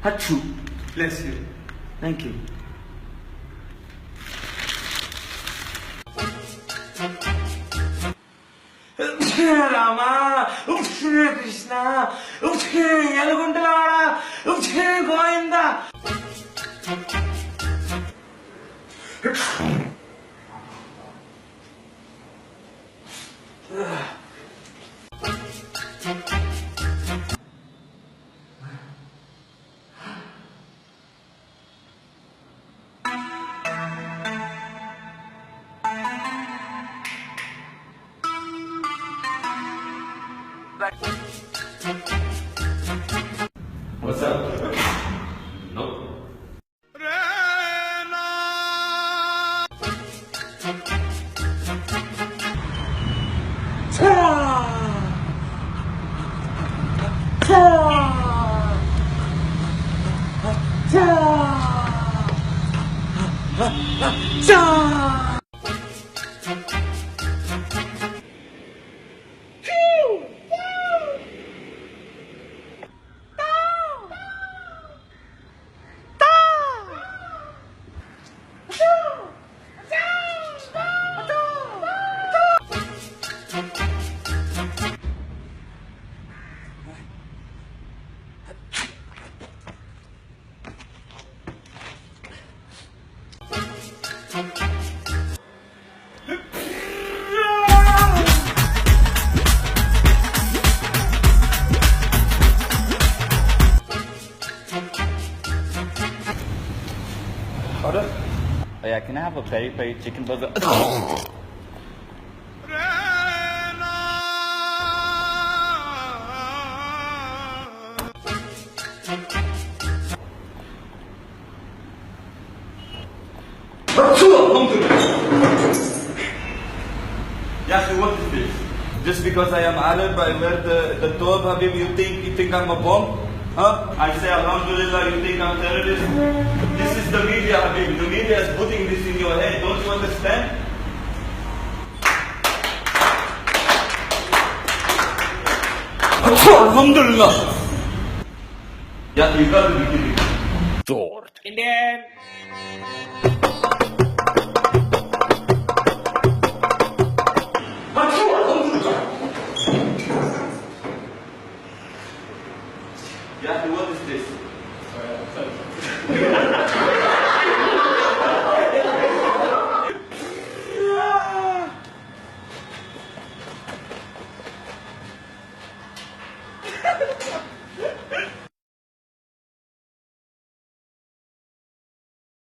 Hachu. Bless you. Thank you. Rama, Krishna, Yalagundala, Goinda. What's up? Nope. Order? Oh yeah, can I have a peri-peri chicken burger? Yeah, so what is this? Just because I am Arab, I wear the thobe, Habib, you think I'm a bomb? Huh? I say Alhamdulillah, you think I'm terrorist? This is the media, Habib. The media is putting this in your head. Don't you understand? Alhamdulillah. Yeah, you got to be kidding. Indian.